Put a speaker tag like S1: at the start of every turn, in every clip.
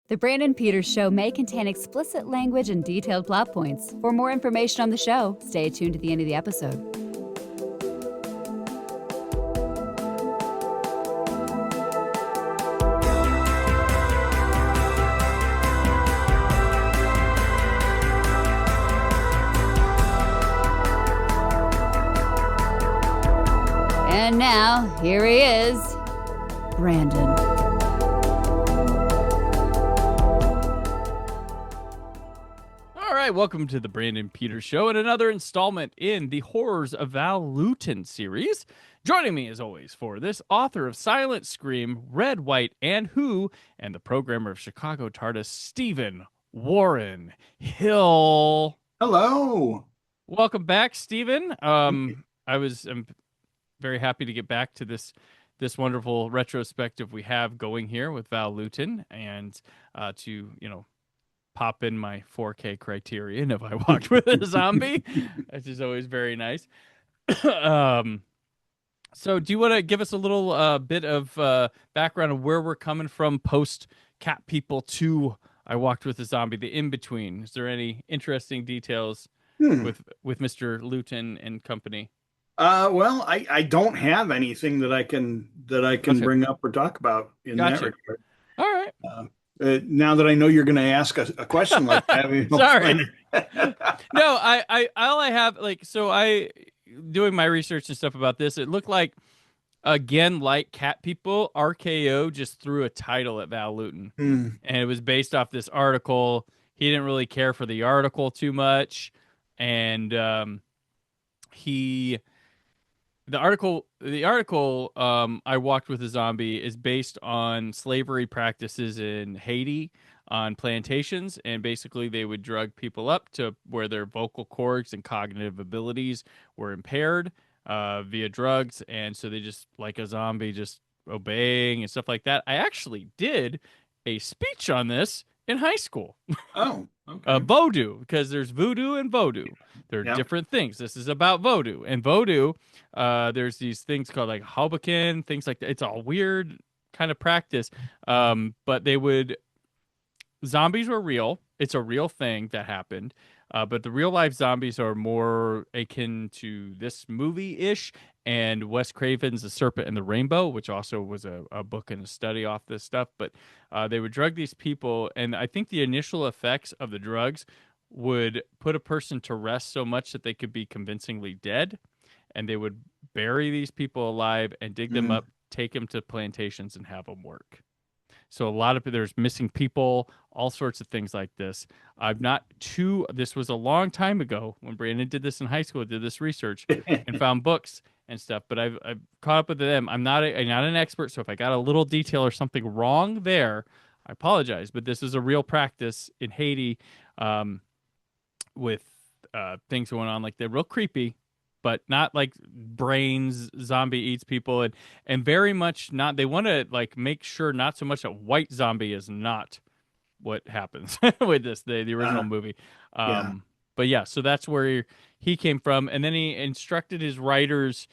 S1: The Brandon Peters Show may contain explicit language and detailed plot points. For more information on the show, stay tuned to the end of the episode. And now, here he is, Brandon.
S2: Welcome to the Brandon Peters Show and another installment in the Horrors of Val Lewton series. Joining me, as always, for this, author of Silent Scream, Red, White, and Who, and the programmer of Chicago TARDIS, Stephen Warren Hill.
S3: Hello.
S2: Welcome back, Stephen. I'm very happy to get back to this wonderful retrospective we have going here with Val Lewton, and to pop in my 4K criterion if I walked with a zombie, which is always very nice. So do you want to give us a little bit of background of where we're coming from post Cat People to I Walked with a Zombie, the in-between? Is there any interesting details with Mr. Lewton and company?
S3: Well, I don't have anything that I can bring up or talk about in that regard.
S2: All right.
S3: Now that I know you're going to ask a question like that,
S2: sorry. No, all I have, doing my research and stuff about this, it looked like, again, like Cat People, RKO just threw a title at Val Lewton, and it was based off this article. He didn't really care for the article too much, and The article, I Walked with a Zombie, is based on slavery practices in Haiti on plantations, and basically they would drug people up to where their vocal cords and cognitive abilities were impaired via drugs, and so they just, like a zombie, just obeying and stuff like that. I actually did a speech on this in high school.
S3: Oh, okay.
S2: Voodoo, because there's voodoo and vodou. They're different things. This is about voodoo. And voodoo, there's these things called like Hoboken, things like that. It's a weird kind of practice. But zombies were real. It's a real thing that happened. But the real life zombies are more akin to this movie-ish and Wes Craven's The Serpent and the Rainbow, which also was a book and a study off this stuff. But they would drug these people, and I think the initial effects of the drugs would put a person to rest so much that they could be convincingly dead, and they would bury these people alive and dig them up, take them to plantations, and have them work. So there's missing people, all sorts of things like this. This was a long time ago when Brandon did this in high school, did this research and found books and stuff, but I've caught up with them. I'm not an expert, so if I got a little detail or something wrong there, I apologize, but this is a real practice in Haiti with things going on. Like, they're real creepy, but not like brains, zombie eats people, and very much not. They want to make sure not so much that white zombie is not what happens with this, the original movie. But yeah, so that's where he came from. And then Lewton instructed his writers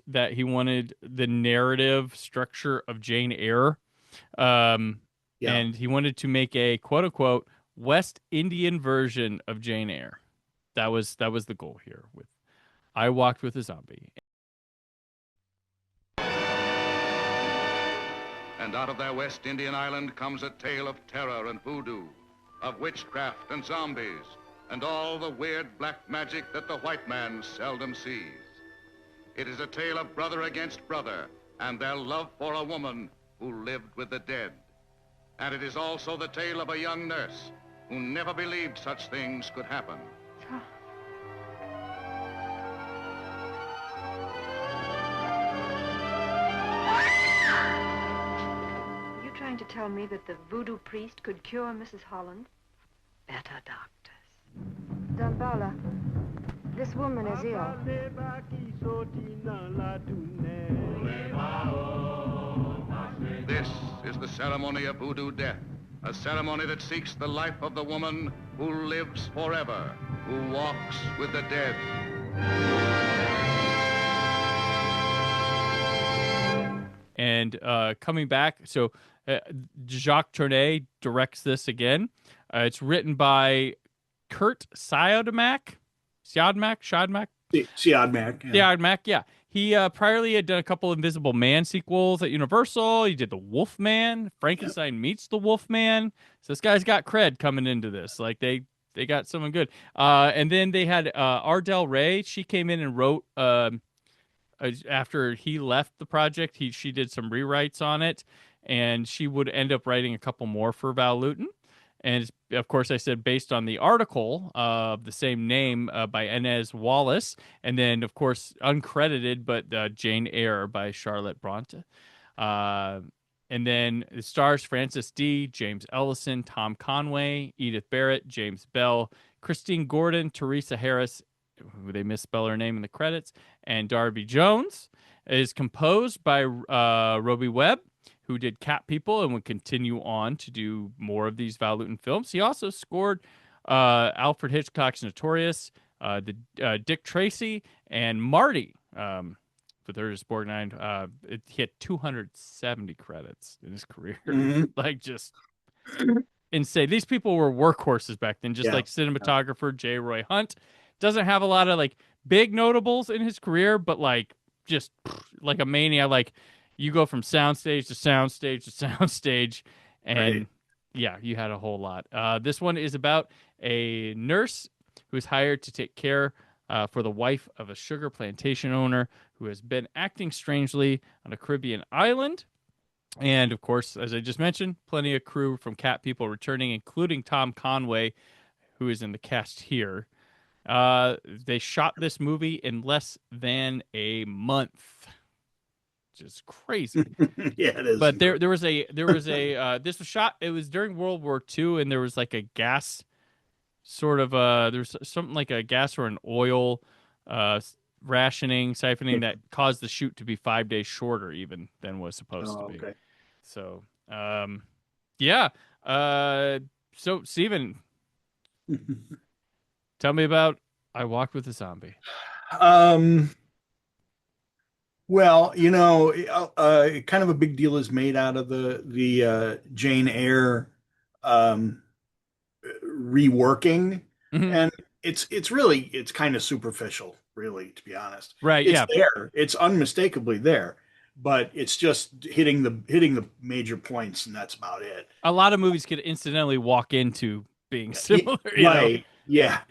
S2: that he wanted the narrative structure of Jane Eyre. And he wanted to make a quote unquote West Indian version of Jane Eyre. That was the goal here with I Walked with a Zombie.
S4: And out of their West Indian island comes a tale of terror and voodoo, of witchcraft and zombies, and all the weird black magic that the white man seldom sees. It is a tale of brother against brother and their love for a woman who lived with the dead. And it is also the tale of a young nurse who never believed such things could happen.
S5: Are you trying to tell me that the voodoo priest could cure Mrs. Holland? Better doctors. Dambala, this woman is ill.
S4: This is the ceremony of voodoo death, a ceremony that seeks the life of the woman who lives forever, who walks with the dead.
S2: And coming back, so Uh, Jacques Tourneur directs this again. It's written by Kurt Siodmak. Siodmak?
S3: Siodmak.
S2: Siodmak, yeah. He priorly had done a couple Invisible Man sequels at Universal. He did The Wolfman, Frankenstein meets the Wolfman. So this guy's got cred coming into this. Like they got someone good. And then they had Ardell Ray. She came in and wrote after he left the project. She did some rewrites on it, and she would end up writing a couple more for Val Lewton. And of course, I said based on the article of the same name by Inez Wallace, and then of course uncredited, but Jane Eyre by Charlotte Bronte. And then it stars Francis D., James Ellison, Tom Conway, Edith Barrett, James Bell, Christine Gordon, Teresa Harris, who they misspell her name in the credits, and Darby Jones. It is composed by Roby Webb, who did Cat People and would continue on to do more of these Val Lewton films. He also scored Alfred Hitchcock's Notorious, Dick Tracy, and Marty for Thursday Borgnine. He had 270 credits in his career. Like, just insane. These people were workhorses back then, just like cinematographer J. Roy Hunt. Doesn't have a lot of like big notables in his career, but like just like a mania. Like, you go from soundstage to soundstage to soundstage, and yeah, you had a whole lot. This one is about a nurse who is hired to take care for the wife of a sugar plantation owner who has been acting strangely on a Caribbean island. And of course, as I just mentioned, plenty of crew from Cat People returning, including Tom Conway, who is in the cast here. They shot this movie in less than a month. Is crazy.
S3: Yeah, it is.
S2: But there was a this was shot. It was during World War II, and there was like a gas sort of there's something like a gas or an oil rationing, siphoning that caused the shoot to be 5 days shorter even than was supposed to be.
S3: Okay.
S2: So yeah. So Steven, tell me about I Walked with a Zombie.
S3: Well, kind of a big deal is made out of the Jane Eyre reworking, and it's kind of superficial, really, to be honest.
S2: Right?
S3: It's there. It's unmistakably there, but it's just hitting the major points, and that's about it.
S2: A lot of movies could incidentally walk into being similar,
S3: right? Yeah,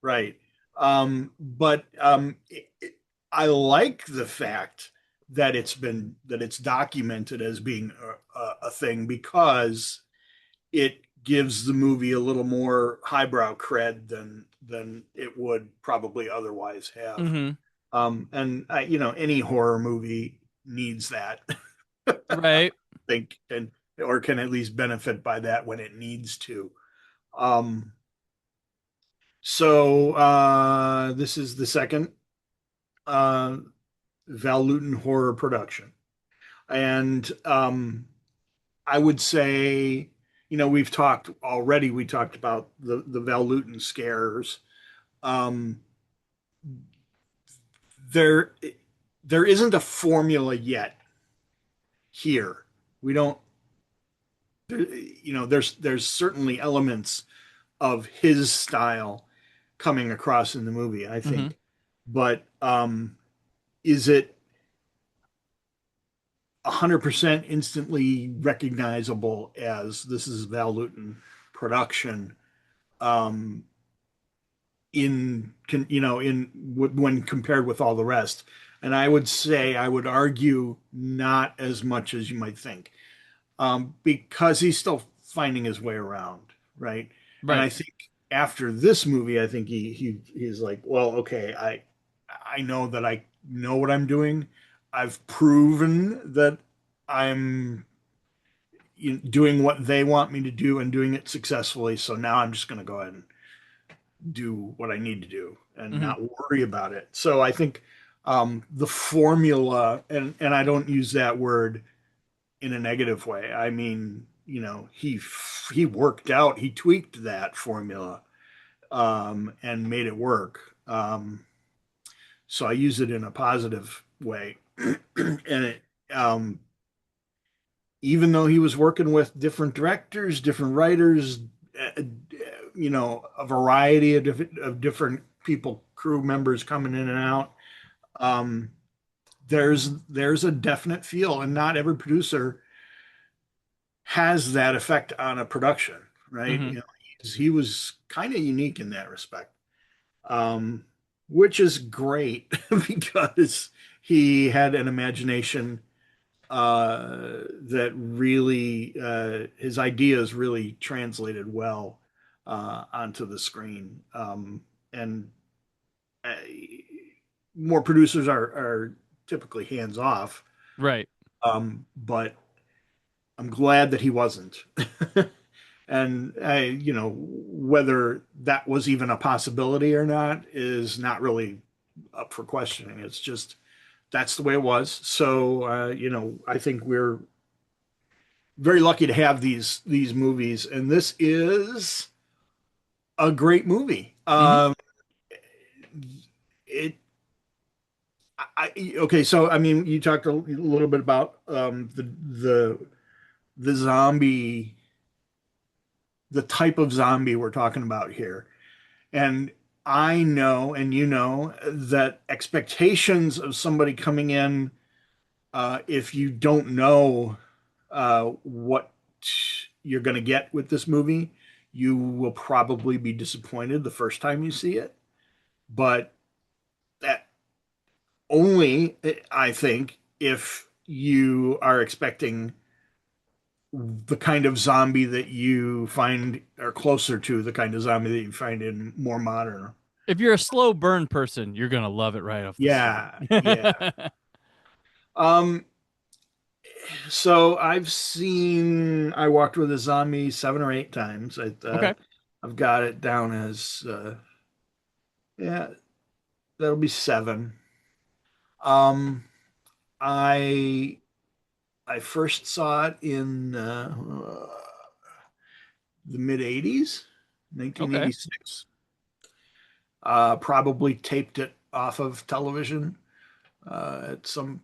S3: right. But I like the fact that it's documented as being a thing, because it gives the movie a little more highbrow cred than it would probably otherwise have. And any horror movie needs that,
S2: right?
S3: I think, or can at least benefit by that when it needs to. So this is the second Val Lewton horror production, and I would say, we talked about the Val Lewton scares. There isn't a formula yet here. We don't, there's certainly elements of his style coming across in the movie, I think, but is it 100% instantly recognizable as this is Val Lewton production? When compared with all the rest, and I would argue not as much as you might think, because he's still finding his way around, right? And I think after this movie, I think he's like, well, okay, I know that I know what I'm doing. I've proven that I'm doing what they want me to do and doing it successfully. So now I'm just going to go ahead and do what I need to do and not worry about it. So I think the formula, and I don't use that word in a negative way. I mean, he worked out, he tweaked that formula and made it work. So I use it in a positive way. And even though he was working with different directors, different writers, a variety of different people, crew members coming in and out. Um, there's a definite feel, and not every producer has that effect on a production, right?
S2: Mm-hmm.
S3: He was kind of unique in that respect, um, which is great because he had an imagination that really his ideas really translated well onto the screen. And uh, more producers are typically hands off,
S2: Right.
S3: but I'm glad that he wasn't. And whether that was even a possibility or not is not really up for questioning. It's just that's the way it was. So I think we're very lucky to have these movies, and this is a great movie.
S2: Mm-hmm.
S3: It okay. So I mean, you talked a little bit about the zombie, the type of zombie we're talking about here, and I know, and that expectations of somebody coming in, if you don't know what you're going to get with this movie, you will probably be disappointed the first time you see it. But that only, I think, if you are expecting the kind of zombie that you find, or closer to the kind of zombie that you find in more modern.
S2: If you're a slow burn person, you're gonna love it right off the
S3: Yeah, yeah.
S2: start.
S3: Um, so I Walked with a Zombie 7 or 8 times.
S2: Okay.
S3: I've got it down as, yeah, that'll be 7. Um, I I first saw it in the mid 80s,
S2: Okay.
S3: 1986. Probably taped it off of television at some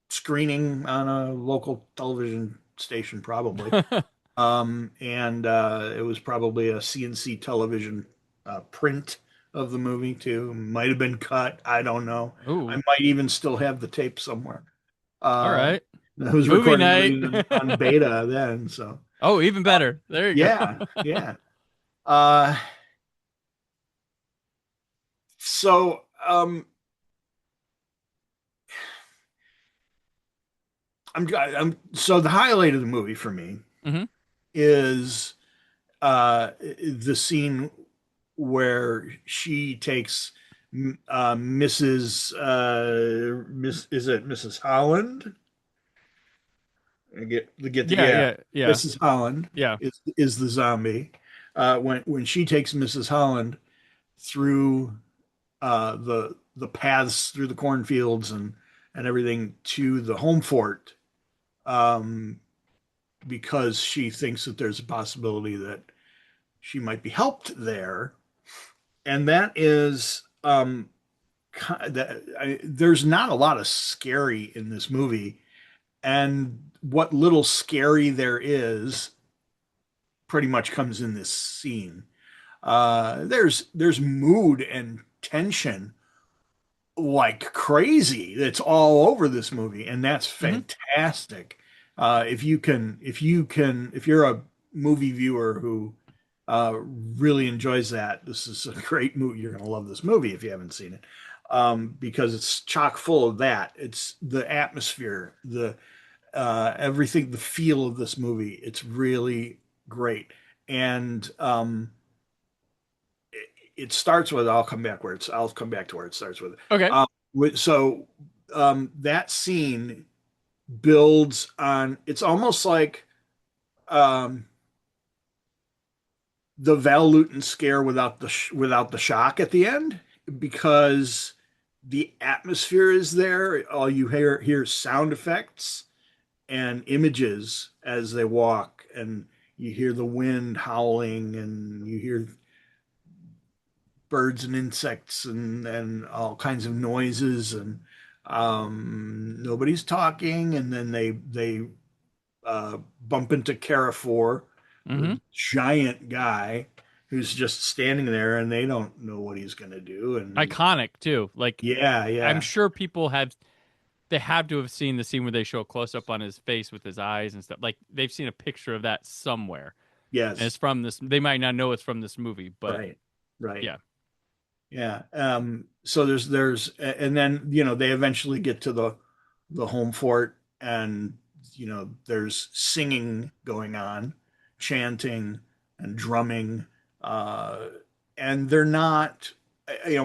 S3: screening on a local television station, probably. And it was probably a CNC television print of the movie too. Might have been cut. I don't know. I
S2: Ooh.
S3: might even still have the tape somewhere.
S2: All
S3: Uh,
S2: right.
S3: I was
S2: Movie
S3: recording
S2: night.
S3: everything on beta then, so
S2: Oh, even better. There you go.
S3: yeah, yeah. Uh, so so the highlight of the movie for me
S2: Mm-hmm.
S3: is the scene where she takes Mrs. Is it Mrs. Holland? I
S2: Yeah,
S3: yeah,
S2: yeah, yeah,
S3: Mrs. Holland
S2: yeah.
S3: is the zombie. When she takes Mrs. Holland through the paths through the cornfields and everything to the home fort, um, because she thinks that there's a possibility that she might be helped there, and that is there's not a lot of scary in this movie, and what little scary there is pretty much comes in this scene. There's mood and tension like crazy that's all over this movie, and that's
S2: Mm-hmm.
S3: fantastic. If you're a movie viewer who really enjoys that, this is a great movie. You're going to love this movie if you haven't seen it, because it's chock full of that. It's the atmosphere, the everything, the feel of this movie. It's really great, and it starts with I'll come back to where it starts with.
S2: Okay.
S3: So that scene builds on. It's almost like um, the Val Lewton scare without the shock at the end, because the atmosphere is there. All you hear sound effects and images as they walk, and you hear the wind howling, and you hear birds and insects and all kinds of noises, and Nobody's talking, and then they bump into Carrefour,
S2: Mm-hmm.
S3: the giant guy who's just standing there, and they don't know what he's going to do. And
S2: Iconic too. Like
S3: yeah,
S2: I'm
S3: yeah,
S2: sure people have to have seen the scene where they show a close up on his face with his eyes and stuff. Like they've seen a picture of that somewhere. And it's
S3: yes,
S2: from this. They might not know it's from this movie, but
S3: right, right.
S2: yeah.
S3: Yeah. So and then, they eventually get to the home fort, and, there's singing going on, chanting and drumming. Uh, and they're not,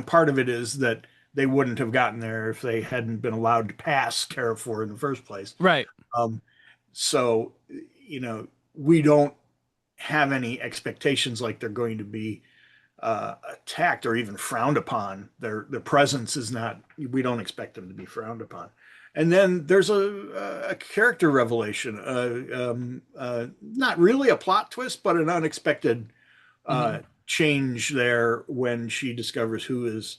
S3: part of it is that they wouldn't have gotten there if they hadn't been allowed to pass Carrefour in the first place.
S2: Right.
S3: Um, so, we don't have any expectations like they're going to be attacked or even frowned upon. Their presence is not. We don't expect them to be frowned upon. And then there's a character revelation, not really a plot twist, but an unexpected change there when she discovers who is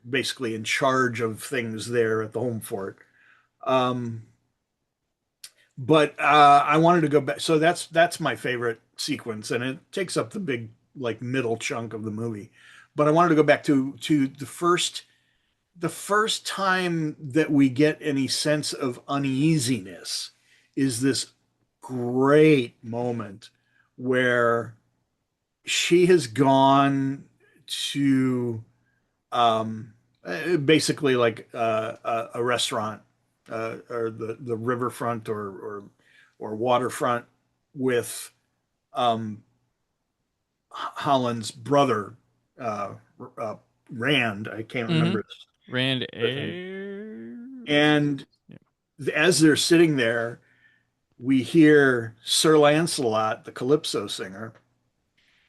S3: basically in charge of things there at the home fort. But I wanted to go back. So that's my favorite sequence, and it takes up the big like middle chunk of the movie. But I wanted to go back to the first time that we get any sense of uneasiness is this great moment where she has gone to basically like a restaurant, or the riverfront, or waterfront with Holland's brother, Rand. I can't remember his
S2: Rand
S3: name. And as they're sitting there, we hear Sir Lancelot, the Calypso singer,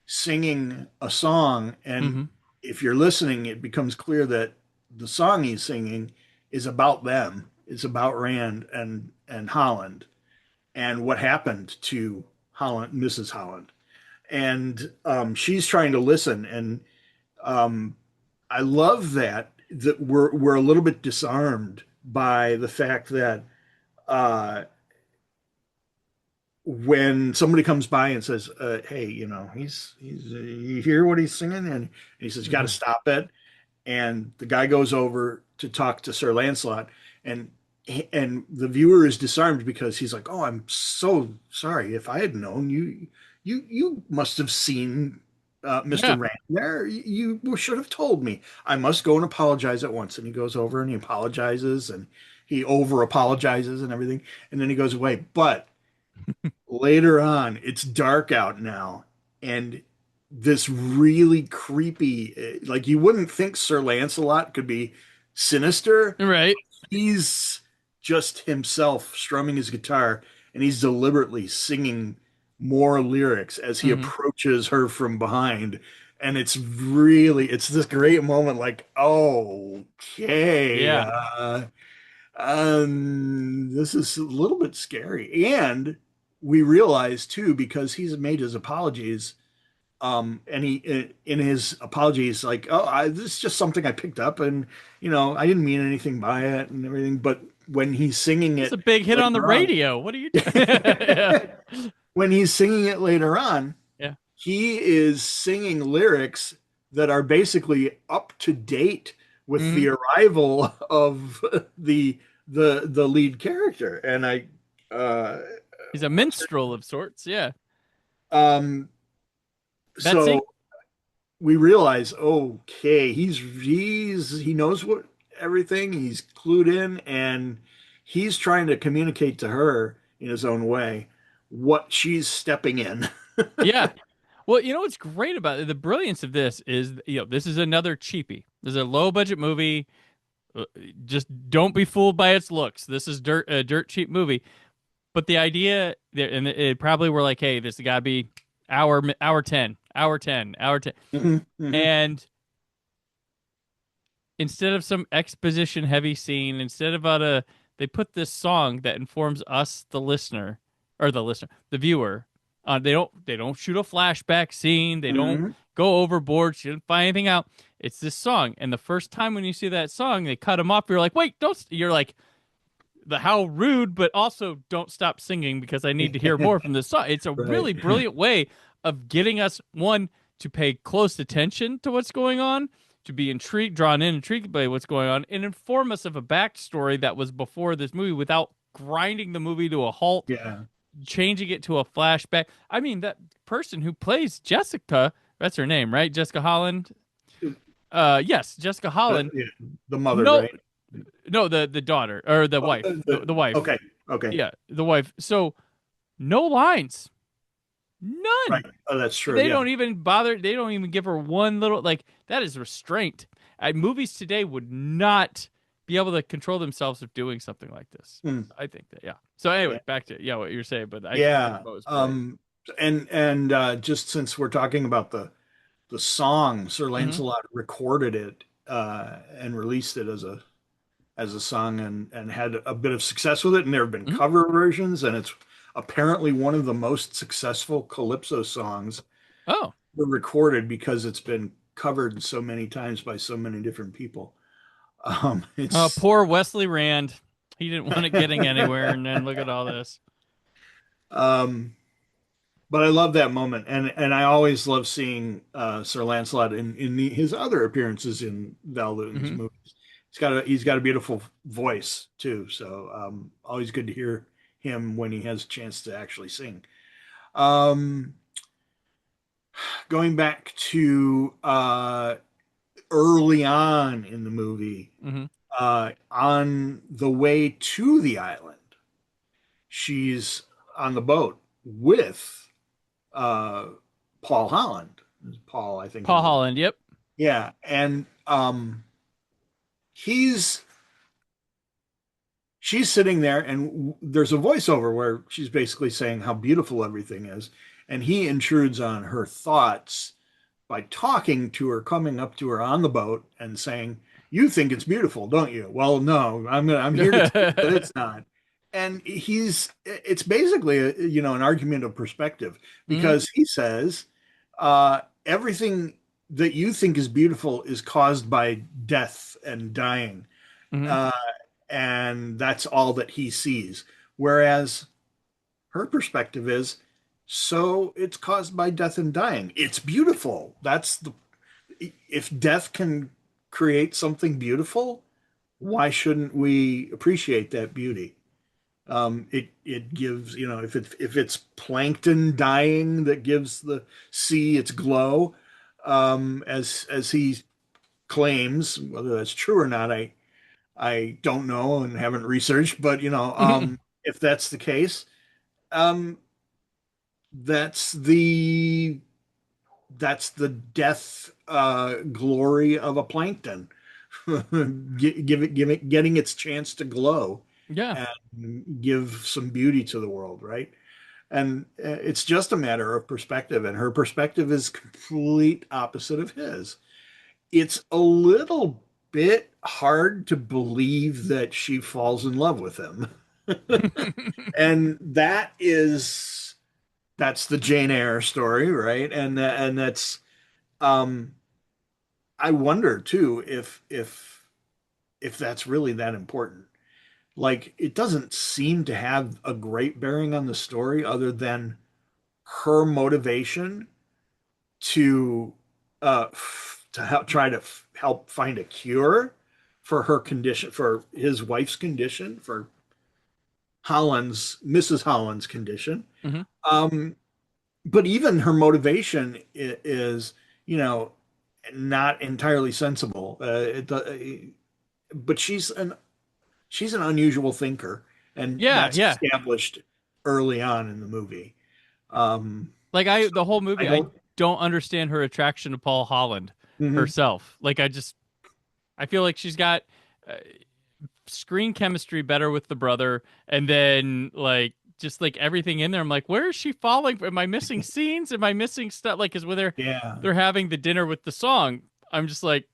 S3: singing a song. And if you're listening, it becomes clear that the song he's singing is about them. It's about Rand and Holland, and what happened to Holland, Mrs. Holland. And she's trying to listen, and I love that we're a little bit disarmed by the fact that when somebody comes by and says, "Hey, he's you hear what he's singing?" and he says, "You got to stop it." And the guy goes over to talk to Sir Lancelot, and the viewer is disarmed because he's like, "Oh, I'm so sorry. If I had known, you must have seen Mr. Rand there. You should have told me. I must go and apologize at once." And he goes over and he apologizes, and he over apologizes and everything. And then he goes away. But later on, it's dark out now, and this really creepy, like you wouldn't think Sir Lancelot could be sinister.
S2: Right.
S3: He's just himself strumming his guitar, and he's deliberately singing more lyrics as he approaches her from behind. And it's this great moment, like, okay,
S2: Yeah.
S3: this is a little bit scary. And we realize too, because he's made his apologies, and he in his apologies, like, this is just something I picked up, and I didn't mean anything by it and everything. But when he's singing
S2: It's
S3: it,
S2: a big hit on the radio. What are you doing? Yeah.
S3: When he's singing it later on,
S2: Yeah.
S3: he is singing lyrics that are basically up to date with the arrival of the lead character. And
S2: He's a minstrel of sorts. Yeah.
S3: So we realize, okay, he knows what everything, he's clued in, and he's trying to communicate to her in his own way what she's stepping in.
S2: Yeah. Well, what's great about it, the brilliance of this is, this is another cheapie. This is a low budget movie. Just don't be fooled by its looks. This is a dirt cheap movie. But the idea, and it probably were like, hey, this has got to be hour 10. And instead of some exposition heavy scene, instead of they put this song that informs us, the viewer, They don't shoot a flashback scene. They don't
S3: Mhm.
S2: go overboard. She didn't find anything out. It's this song. And the first time when you see that song, they cut him off. You're like, wait, don't. You're like, how rude, but also don't stop singing because I need to hear more from this song. It's a
S3: Right.
S2: really brilliant way of getting us, one, to pay close attention to what's going on, to be intrigued by what's going on, and inform us of a backstory that was before this movie without grinding the movie to a halt,
S3: Yeah.
S2: changing it to a flashback. I mean, that person who plays Jessica, that's her name, right? Jessica Holland. Yes, Jessica Holland.
S3: Yeah. The mother,
S2: No,
S3: right?
S2: no, the daughter or the wife, the wife.
S3: Okay. Okay.
S2: Yeah, the wife. So no lines, none.
S3: Right. Oh, that's true.
S2: They
S3: yeah.
S2: don't even bother. They don't even give her one little like that is restraint. Movies today would not be able to control themselves of doing something like this. I think that So anyway, back to what you're saying, but
S3: and just since we're talking about the song, Sir Lancelot recorded it and released it as a song and had a bit of success with it, and there have been cover versions, and it's apparently one of the most successful calypso songs recorded because it's been covered so many times by so many different people.
S2: Poor Wesley Rand. He didn't want it getting anywhere, and then look at all this.
S3: But I love that moment, and I always love seeing Sir Lancelot in his other appearances in Val Lewton's movies. He's got a beautiful voice too, so always good to hear him when he has a chance to actually sing. Going back to early on in the movie, on the way to the island, she's on the boat with Paul Holland. Paul, I think.
S2: Paul Holland, yep.
S3: Yeah, and she's sitting there, and there's a voiceover where she's basically saying how beautiful everything is, and he intrudes on her thoughts by talking to her, coming up to her on the boat and saying, "You think it's beautiful, don't you?" "Well, no, I'm here to tell you that it's not." And it's basically an argument of perspective, because he says everything that you think is beautiful is caused by death and dying. And that's all that he sees. Whereas her perspective is, so it's caused by death and dying. It's beautiful. If death can create something beautiful, why shouldn't we appreciate that beauty? It gives, if it's plankton dying that gives the sea its glow, as he claims, whether that's true or not, I don't know and haven't researched, but if that's the case, that's the death glory of a plankton, getting its chance to glow, and give some beauty to the world, right? And it's just a matter of perspective, and her perspective is complete opposite of his. It's a little bit hard to believe that she falls in love with him. And that's the Jane Eyre story, right? And that's I wonder too if that's really that important. Like, it doesn't seem to have a great bearing on the story other than her motivation to try to help find a cure for her condition, for his wife's condition, for Mrs. Holland's condition. But even her motivation is, not entirely sensible. But she's an unusual thinker, and that's established early on in the movie.
S2: The whole movie, I don't understand her attraction to Paul Holland herself. Like, I feel like she's got screen chemistry better with the brother, and then just everything in there. I'm like, where is she falling? Am I missing scenes? Am I missing stuff? Like, because when they're having the dinner with the song, I'm just like,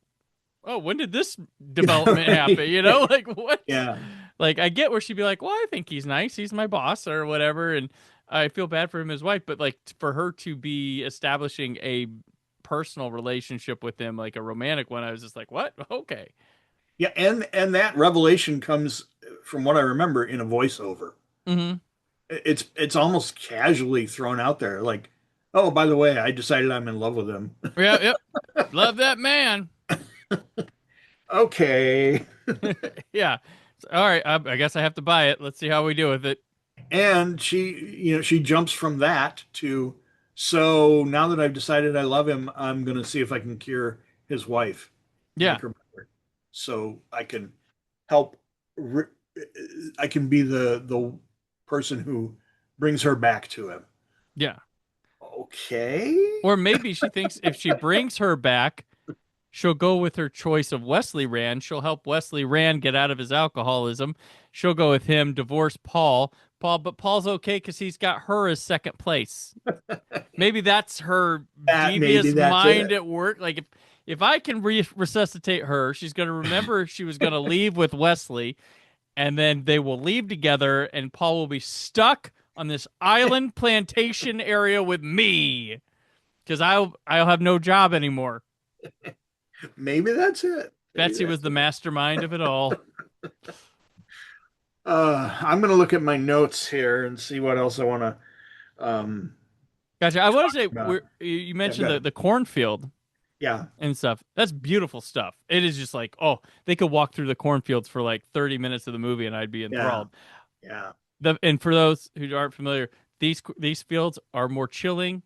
S2: oh, when did this development happen? Like, what?
S3: Yeah.
S2: Like, I get where she'd be like, well, I think he's nice. He's my boss or whatever. And I feel bad for him, his wife, but like for her to be establishing a personal relationship with him, like a romantic one, I was just like, what? Okay.
S3: Yeah, and that revelation comes, from what I remember, in a voiceover.
S2: Mm-hmm.
S3: It's almost casually thrown out there, like, oh, by the way, I decided I'm in love with him.
S2: Yeah, yep. Love that man.
S3: Okay.
S2: Yeah. All right. I guess I have to buy it. Let's see how we do with it.
S3: And she jumps from that to, so now that I've decided I love him, I'm going to see if I can cure his wife,
S2: Yeah.
S3: make her better, so I can help. I can be the person who brings her back to him.
S2: Yeah.
S3: Okay.
S2: Or maybe she thinks if she brings her back, she'll go with her choice of Wesley Rand. She'll help Wesley Rand get out of his alcoholism. She'll go with him, divorce Paul. But Paul's okay because he's got her as second place. Maybe that's her devious mind at work. Like if I can resuscitate her, she's going to remember she was going to leave with Wesley, and then they will leave together, and Paul will be stuck on this island plantation area with me because I'll have no job anymore.
S3: Maybe that's it.
S2: Betsy was the mastermind of it all.
S3: I'm going to look at my notes here and see what else I want to.
S2: Gotcha. I want to say you mentioned the cornfield.
S3: Yeah.
S2: And stuff. That's beautiful stuff. It is just like, oh, they could walk through the cornfields for like 30 minutes of the movie and I'd be enthralled.
S3: Yeah.
S2: And for those who aren't familiar, these fields are more chilling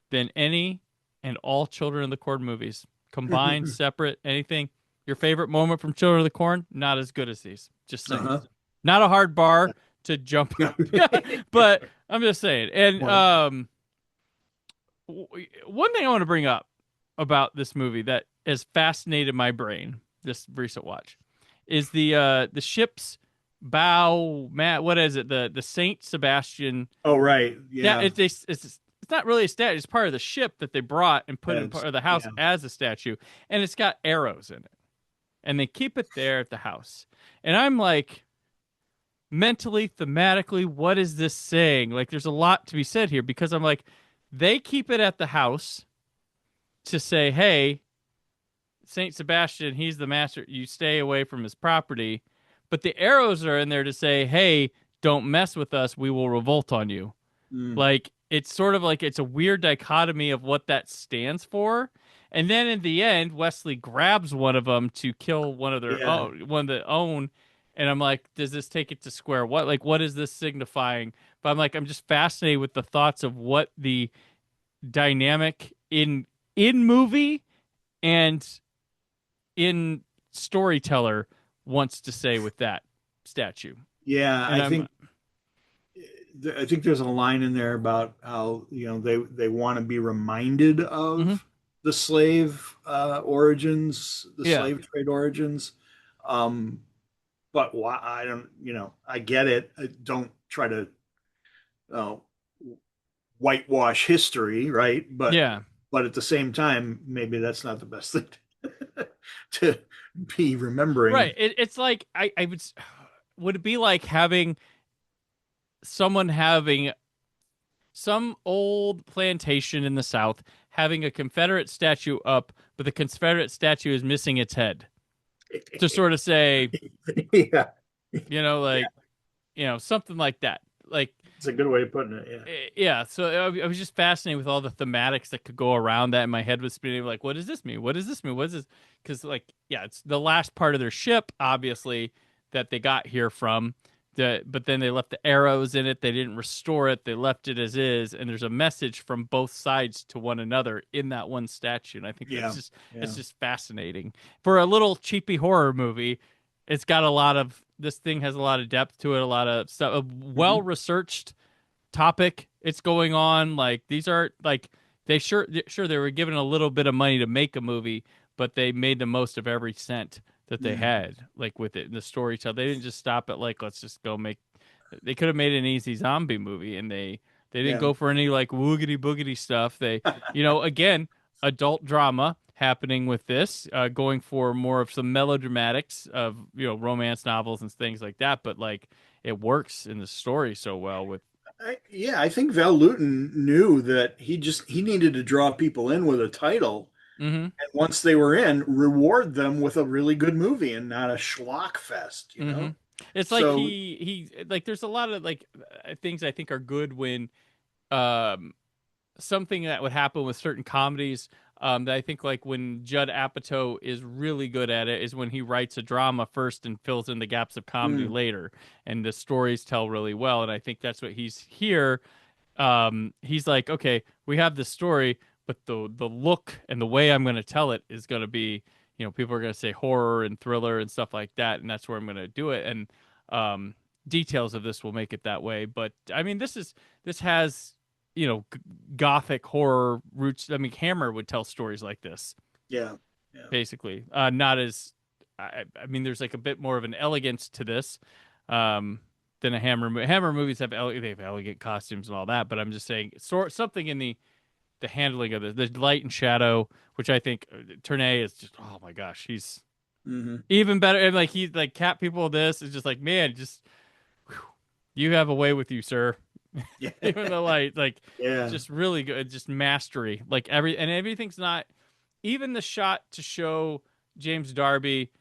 S2: than any and all Children of the Corn movies. Combined, separate, anything. Your favorite moment from Children of the Corn? Not as good as these. Just saying. Not a hard bar to jump. But I'm just saying. And one thing I want to bring up about this movie that has fascinated my brain this recent watch is the ship's bow. What is it? The Saint Sebastian.
S3: Oh, right. Yeah.
S2: It's not really a statue. It's part of the ship that they brought and put in part of the house as a statue, and it's got arrows in it, and they keep it there at the house. And I'm like, mentally, thematically, what is this saying? Like, there's a lot to be said here because I'm like, they keep it at the house to say, hey, Saint Sebastian, he's the master. You stay away from his property. But the arrows are in there to say, hey, don't mess with us. We will revolt on you. Like, it's sort of like it's a weird dichotomy of what that stands for. And then in the end, Wesley grabs one of them to kill one of their own. And I'm like, does this take it to square? What is this signifying? But I'm like, I'm just fascinated with the thoughts of what the dynamic in movie and in storyteller wants to say with that statue.
S3: Yeah, I think there's a line in there about how they want to be reminded of the slave origins, slave trade origins. But why? I don't. I get it. I don't try to whitewash history, right? But But at the same time, maybe that's not the best thing to be remembering.
S2: Right. It's like I would it be like having some old plantation in the South having a Confederate statue up, but the Confederate statue is missing its head to sort of say, something like that. Like,
S3: it's a good way of putting it.
S2: Yeah. So I was just fascinated with all the thematics that could go around that. And my head was spinning like, what does this mean? What does this mean? What is this? Because it's the last part of their ship, obviously, that they got here from. But then they left the arrows in it. They didn't restore it. They left it as is. And there's a message from both sides to one another in that one statue. And I think it's just fascinating. For a little cheapy horror movie, it's got this thing has a lot of depth to it, a lot of stuff, a well-researched topic. It's going on. Like, these are like, they were given a little bit of money to make a movie, but they made the most of every cent that they had, like, with it in the storytelling. They didn't just stop at like, let's just go make. They could have made an easy zombie movie, and they didn't go for any like woogity boogity stuff. They, again, adult drama happening with this, going for more of some melodramatics of romance novels and things like that. But like, it works in the story so well with
S3: I think Val Lewton knew that he needed to draw people in with a title,
S2: Mm-hmm.
S3: and once they were in, reward them with a really good movie and not a schlock fest, you
S2: Mm-hmm.
S3: know?
S2: It's like
S3: So,
S2: he like there's a lot of like things I think are good when um something that would happen with certain comedies that I think like when Judd Apatow is really good at it is when he writes a drama first and fills in the gaps of comedy
S3: mm,
S2: later, and the stories tell really well. And I think that's what he's here. He's like, okay, we have this story, but the look and the way I'm going to tell it is going to be, people are going to say horror and thriller and stuff like that, and that's where I'm going to do it. And details of this will make it that way. But I mean, this has gothic horror roots. I mean, Hammer would tell stories like this,
S3: yeah, yeah.
S2: basically. Not as, I mean, there's like a bit more of an elegance to this. Than a Hammer movie. Hammer movies have they have elegant costumes and all that, but I'm just saying something in the handling of the light and shadow, which I think Tournay is just, oh my gosh, he's even better. And like he's like cat people. This is just like, man, just whew, you have a way with you, sir.
S3: Yeah.
S2: Even the light, like
S3: Yeah.
S2: just really good, just mastery. Like everything's not even the shot to show James Darby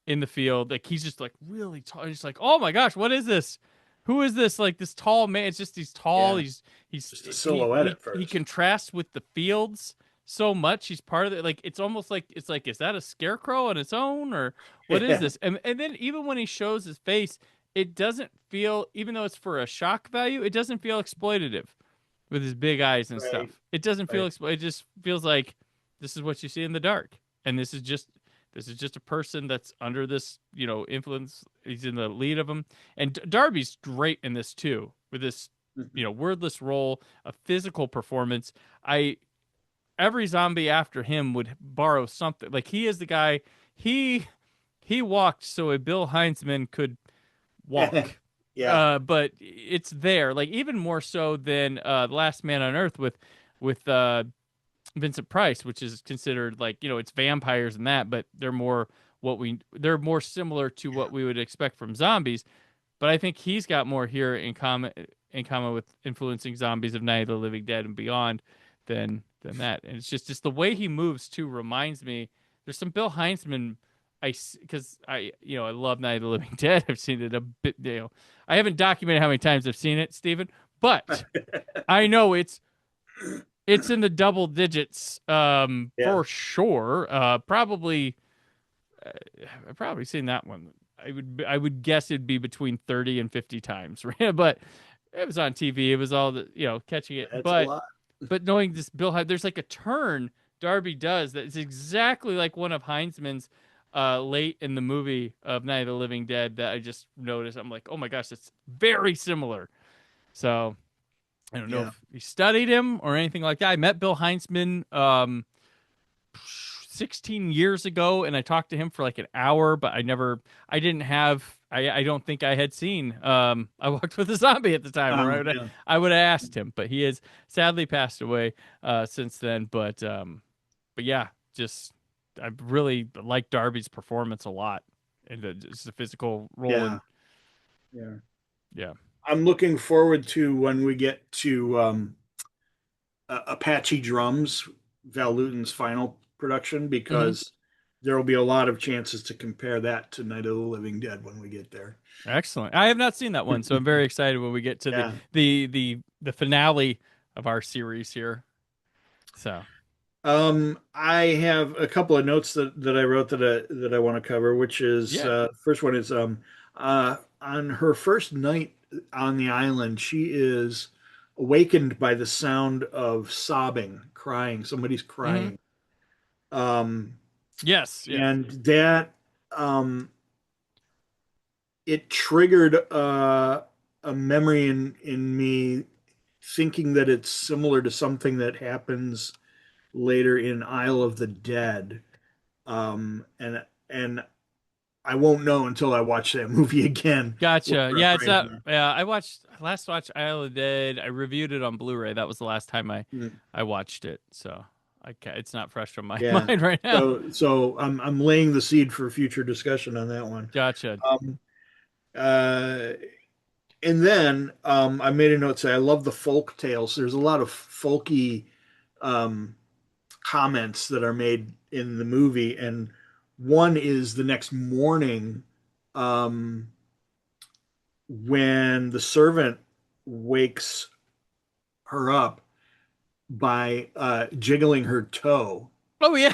S2: in the field. Like he's just like really tall. He's like, oh my gosh, what is this? Who is this? Like this tall man. It's just he's tall.
S3: Yeah.
S2: He's
S3: Just a silhouette at
S2: he
S3: first.
S2: contrasts with the fields so much. He's part of it. Like it's almost like is that a scarecrow on its own or what is
S3: Yeah.
S2: this? And then even when he shows his face, it doesn't feel, even though it's for a shock value, it doesn't feel exploitative with his big eyes and
S3: Right.
S2: stuff. It doesn't feel
S3: Right.
S2: it just feels like this is what you see in the dark, and this is just a person that's under this influence. He's in the lead of them, and Darby's great in this too, with this wordless role, a physical performance. Every zombie after him would borrow something. Like he is the guy. He walked so a Bill Heinzman could walk.
S3: Yeah.
S2: But it's there, like even more so than The Last Man on Earth with Vincent Price, which is considered like it's vampires and that, but they're more similar to what we would expect from zombies. But I think he's got more here in common with influencing zombies of Night of the Living Dead and beyond than that. And it's just the way he moves too reminds me. There's some Bill Heinzman. Because I love Night of the Living Dead. I've seen it a bit. I haven't documented how many times I've seen it, Stephen, but I know it's in the double digits for sure. Probably I've probably seen that one. I would guess it'd be between 30 and 50 times, right? But it was on TV. It was all catching it.
S3: That's
S2: but
S3: a lot.
S2: but knowing this there's like a turn Darby does that is exactly like one of Heinzman's late in the movie of Night of the Living Dead that I just noticed. I'm like, oh my gosh, it's very similar. So I don't know if he studied him or anything like that. I met Bill Heinzman 16 years ago, and I talked to him for like an hour, but I don't think I had seen I Walked with a Zombie at the time, or I would have asked him, but he has sadly passed away since then. But yeah, just I really like Darby's performance a lot, and just the physical role. Yeah.
S3: I'm looking forward to when we get to Apache Drums, Val Lewton's final production, because there will be a lot of chances to compare that to Night of the Living Dead when we get there.
S2: Excellent. I have not seen that one, so I'm very excited when we get to the finale of our series here. So.
S3: I have a couple of notes that I wrote that I want to cover, which is first one is on her first night on the island, she is awakened by the sound of sobbing, crying. Somebody's crying.
S2: Yes.
S3: And that it triggered a memory in me, thinking that it's similar to something that happens later in Isle of the Dead, and I won't know until I watch that movie again.
S2: Gotcha. Yeah, it's not. Yeah, I watched Isle of the Dead. I reviewed it on Blu-ray. That was the last time I watched it. So it's not fresh on my mind right now.
S3: So I'm laying the seed for future discussion on that one.
S2: Gotcha.
S3: And then I made a note say I love the folk tales. There's a lot of folky um, comments that are made in the movie, and one is the next morning um, when the servant wakes her up by jiggling her toe,
S2: Oh yeah,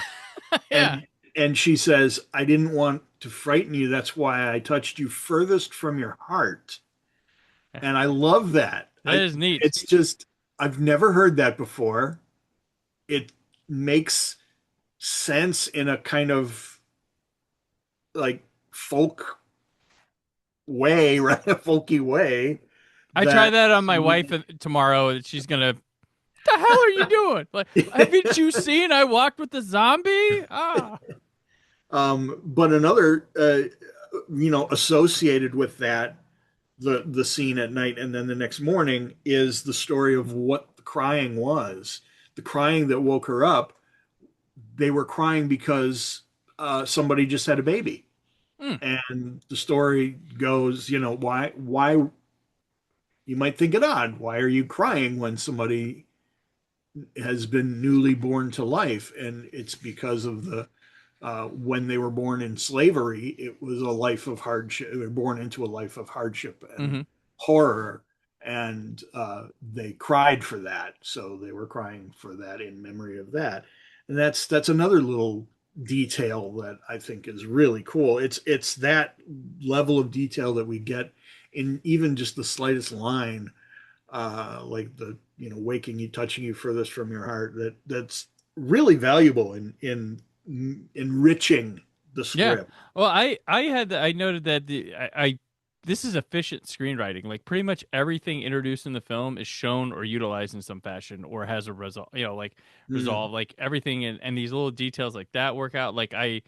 S2: yeah.
S3: and she says, "I didn't want to frighten you. That's why I touched you furthest from your heart." And I love that.
S2: That is neat.
S3: It's just I've never heard that before. It makes sense in a kind of like folk way, right? A folky way.
S2: I try that on my wife tomorrow, and she's gonna. The hell are you doing? Like, haven't you seen I walked with the zombie? Ah.
S3: But another, associated with that, the scene at night and then the next morning is the story of what the crying was. The crying that woke her up. They were crying because somebody just had a baby. And the story goes, why you might think it odd. Why are you crying when somebody has been newly born to life? And it's because of the when they were born in slavery, it was a life of hardship. They were born into a life of hardship and horror, and they cried for that. So they were crying for that in memory of that. And that's another little detail that I think is really cool. It's that level of detail that we get in even just the slightest line, like the waking you, touching you furthest from your heart. That's really valuable in enriching the script.
S2: Yeah. Well, I noted that I this is efficient screenwriting. Like pretty much everything introduced in the film is shown or utilized in some fashion or has a result, resolve. Like everything and these little details like that work out. Like I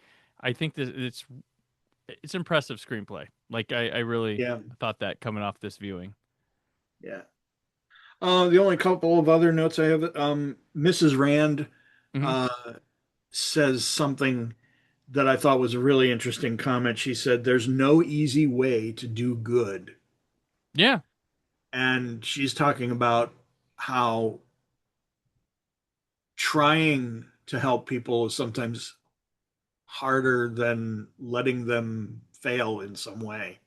S2: think that it's impressive screenplay. Like I really thought that coming off this viewing.
S3: Yeah. The only couple of other notes I have, Mrs. Rand says something that I thought was a really interesting comment. She said, "There's no easy way to do good."
S2: Yeah.
S3: And she's talking about how trying to help people is sometimes harder than letting them fail in some way,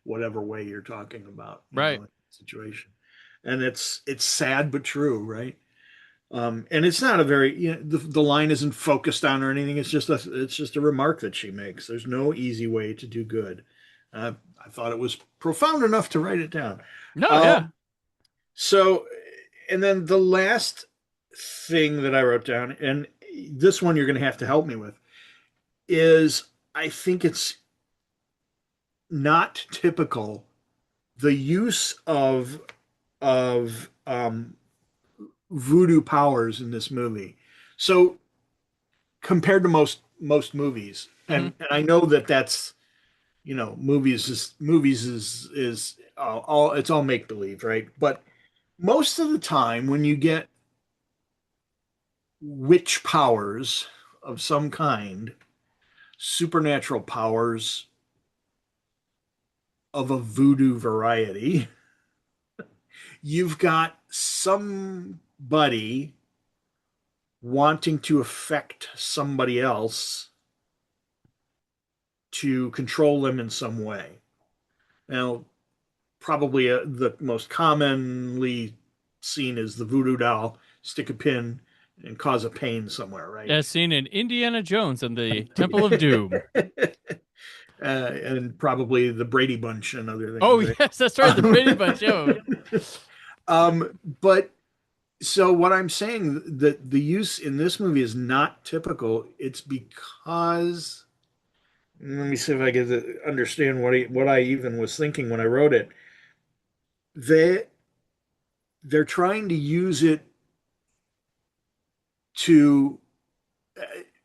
S3: whatever way you're talking about,
S2: Right.
S3: situation. And it's sad but true, right? And it's not a very the line isn't focused on or anything. It's just a remark that she makes. There's no easy way to do good. I thought it was profound enough to write it down.
S2: No, yeah.
S3: So, and then the last thing that I wrote down, and this one you're going to have to help me with, is I think it's not typical the use of voodoo powers in this movie. So compared to most movies, and I know that's movies is all it's all make believe, right? But most of the time when you get witch powers of some kind, supernatural powers of a voodoo variety, you've got somebody wanting to affect somebody else to control them in some way. Now, probably the most commonly seen is the voodoo doll, stick a pin and cause a pain somewhere, right?
S2: As seen in Indiana Jones and the Temple of Doom.
S3: And probably the Brady Bunch and other things.
S2: Oh,
S3: right?
S2: yes, that's right, the Brady Bunch.
S3: But so what I'm saying, that the use in this movie is not typical. It's because, let me see if I get to understand what I even was thinking when I wrote it. They're trying to use it to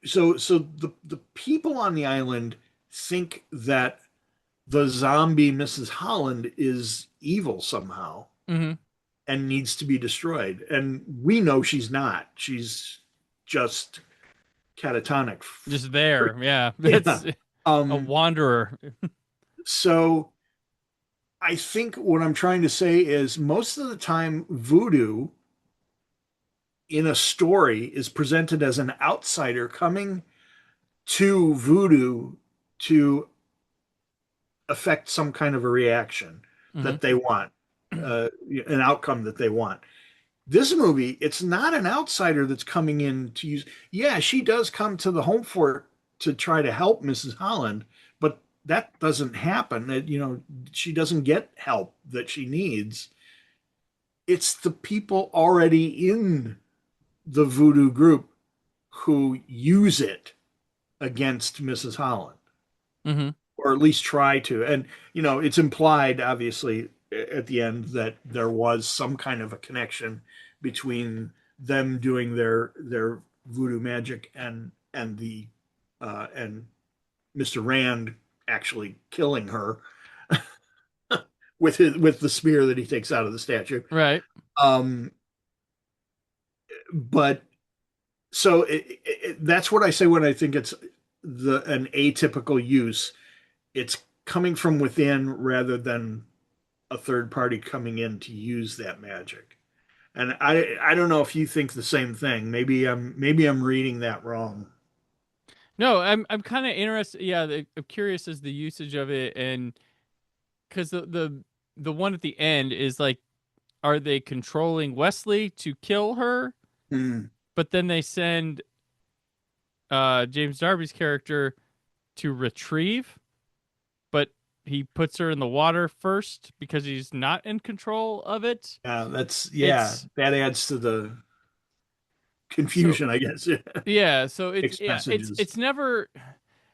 S3: so the people on the island think that the zombie Mrs. Holland is evil somehow and needs to be destroyed. And we know she's not. She's just catatonic.
S2: Just there, yeah. That's a wanderer.
S3: So I think what I'm trying to say is most of the time, voodoo in a story is presented as an outsider coming to voodoo to affect some kind of a reaction
S2: Hmm.
S3: that they want, an outcome that they want. This movie, it's not an outsider that's coming in to use. Yeah, she does come to the home fort to try to help Mrs. Holland, but that doesn't happen. She doesn't get help that she needs. It's the people already in the voodoo group who use it against Mrs. Holland,
S2: Hmm.
S3: or at least try to. And, it's implied, obviously, at the end that there was some kind of a connection between them doing their voodoo magic and Mr. Rand actually killing her with the spear that he takes out of the statue.
S2: Right.
S3: Um, but so that's what I say when I think it's an atypical use. It's coming from within rather than a third party coming in to use that magic. And I don't know if you think the same thing. Maybe I'm reading that wrong.
S2: No, I'm kind of interested. Yeah, I'm curious as the usage of it, and because the one at the end is like, are they controlling Wesley to kill her?
S3: Hmm.
S2: But then they send James Darby's character to retrieve, but he puts her in the water first because he's not in control of it. It's
S3: That adds to the
S2: so
S3: confusion, I guess.
S2: yeah, so
S3: Mixed messages.
S2: it's never.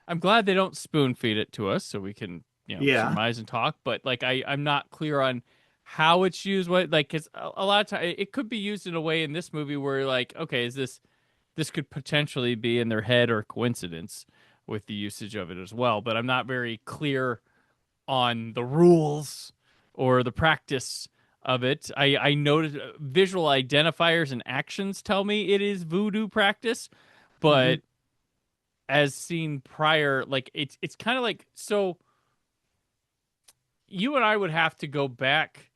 S2: I'm glad they don't spoon feed it to us so we can
S3: Yeah,
S2: surmise and talk. But like I'm not clear on how it's used. What like because a lot of time it could be used in a way in this movie where like okay, is this could potentially be in their head or coincidence with the usage of it as well. But I'm not very clear on the rules or the practice of it. I noticed visual identifiers and actions tell me it is voodoo practice,
S3: hmm,
S2: but as seen prior, like it's kind of like so you and I would have to go back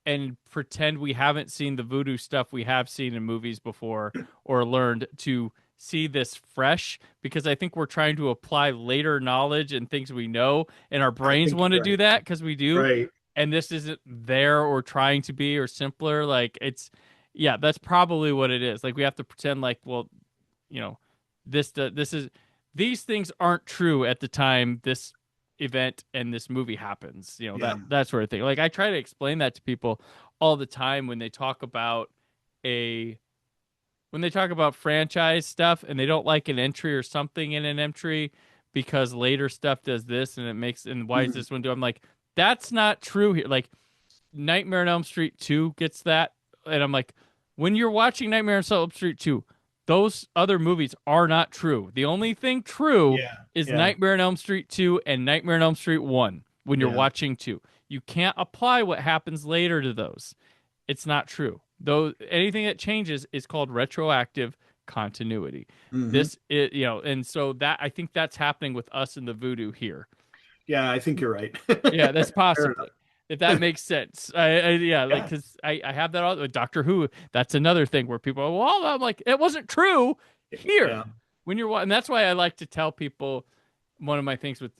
S2: and pretend we haven't seen the voodoo stuff we have seen in movies before or learned to see this fresh because I think we're trying to apply later knowledge and things we know and our
S3: I
S2: brains
S3: think
S2: want to
S3: you're
S2: do
S3: right.
S2: that because we do
S3: Right.
S2: and this isn't there or trying to be or simpler like it's yeah that's probably what it is like we have to pretend like well you know this is these things aren't true at the time this event and this movie happens
S3: Yeah.
S2: that sort of thing like I try to explain that to people all the time a when they talk about franchise stuff and they don't like an entry or something in an entry because later stuff does this and it makes and why is
S3: Mhm.
S2: this one do I'm like that's not true here like Nightmare on Elm Street 2 gets that. And I'm like, when you're watching Nightmare on Elm Street 2, those other movies are not true. The only thing true
S3: Yeah.
S2: is
S3: Yeah.
S2: Nightmare on Elm Street 2 and Nightmare on Elm Street 1 when you're
S3: Yeah.
S2: watching 2. You can't apply what happens later to those. It's not true. Though anything that changes is called retroactive continuity.
S3: Hmm.
S2: This is, and so that I think that's happening with us in the voodoo here.
S3: Yeah, I think you're right.
S2: Yeah, that's
S3: Fair
S2: possibly.
S3: enough.
S2: If that makes sense. Yeah, like
S3: Yeah.
S2: because I have that all with Doctor Who. That's another thing where people are, well, I'm like, it wasn't true here.
S3: Yeah.
S2: When you're and that's why I like to tell people one of my things with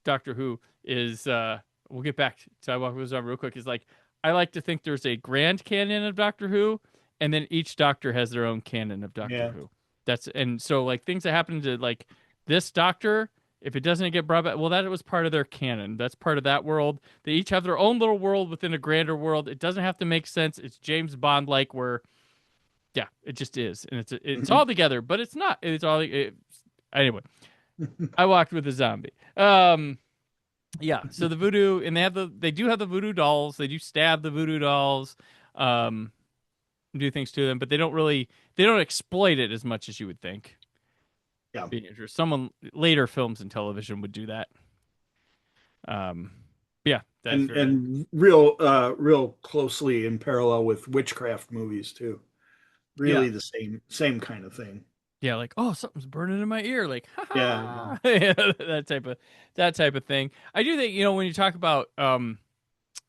S2: Doctor Who is we'll get back to I walk with real quick, is like I like to think there's a grand canon of Doctor Who, and then each doctor has their own canon of Doctor
S3: Yeah.
S2: Who. That's and so like things that happen to like this doctor if it doesn't get brought back, well, that was part of their canon. That's part of that world. They each have their own little world within a grander world. It doesn't have to make sense. It's James Bond like, where, yeah, it just is, and it's
S3: Mhm.
S2: all together, but it's not. It's all anyway. I walked with a zombie. Yeah. So the voodoo, and they do have the voodoo dolls. They do stab the voodoo dolls, um, do things to them, but they don't exploit it as much as you would think.
S3: Yeah.
S2: Being interesting. Someone later films and television would do that. Um, yeah, that's
S3: and
S2: very
S3: and real closely in parallel with witchcraft movies too.
S2: yeah,
S3: Really the same kind of thing.
S2: yeah. Like oh, something's burning in my ear. Like ha
S3: Yeah.
S2: ha. Yeah, that type of thing. I do think when you talk about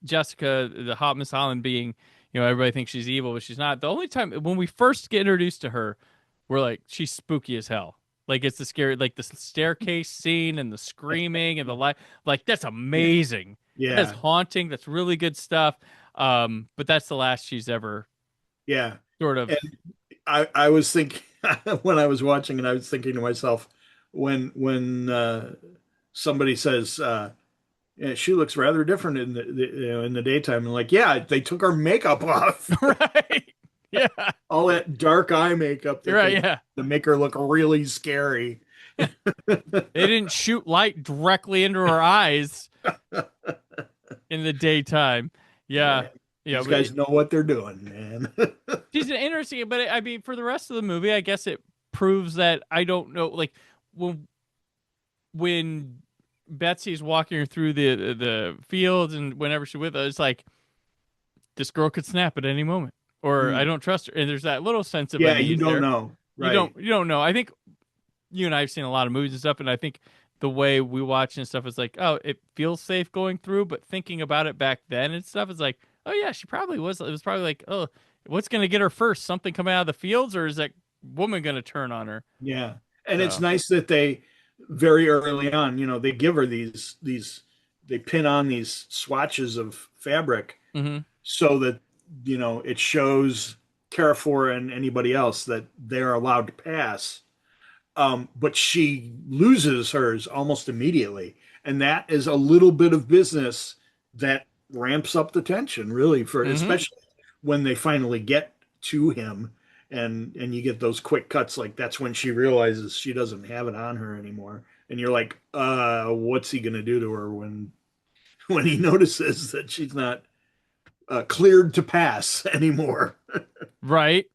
S2: Jessica, the hot Miss Holland, being, everybody thinks she's evil, but she's not. The only time when we first get introduced to her, we're like, she's spooky as hell. Like, it's the scary, like the staircase scene and the screaming and the light. Like, that's amazing.
S3: Yeah.
S2: That's haunting. That's really good stuff. But that's the last she's ever.
S3: Yeah.
S2: Sort of.
S3: And I was thinking when I was watching, and I was thinking to myself, when somebody says, yeah, she looks rather different in the daytime, and like, yeah, they took her makeup off.
S2: Right. Yeah.
S3: All that dark eye makeup
S2: yeah.
S3: to make her look really scary.
S2: They didn't shoot light directly into her eyes in the daytime. Yeah.
S3: These guys know what they're doing, man.
S2: She's interesting, but I mean, for the rest of the movie, I guess it proves that I don't know, like when Betsy's walking her through the fields and whenever she's with us, it's like, this girl could snap at any moment, or I don't trust her. And there's that little sense of
S3: you don't know. Right.
S2: You don't know. I think you and I have seen a lot of movies and stuff, and I think the way we watch and stuff is like, oh, it feels safe going through, but thinking about it back then and stuff is like, oh yeah, she probably was. It was probably like, oh, what's going to get her first? Something coming out of the fields, or is that woman going to turn on her?
S3: Yeah, and it's nice that they very early on, they give her these they pin on these swatches of fabric so that it shows Carrefour and anybody else that they're allowed to pass. But she loses hers almost immediately, and that is a little bit of business that ramps up the tension, really, for especially when they finally get to him, and you get those quick cuts. Like, that's when she realizes she doesn't have it on her anymore, and you're like, what's he gonna do to her when he notices that she's not cleared to pass anymore?
S2: Right.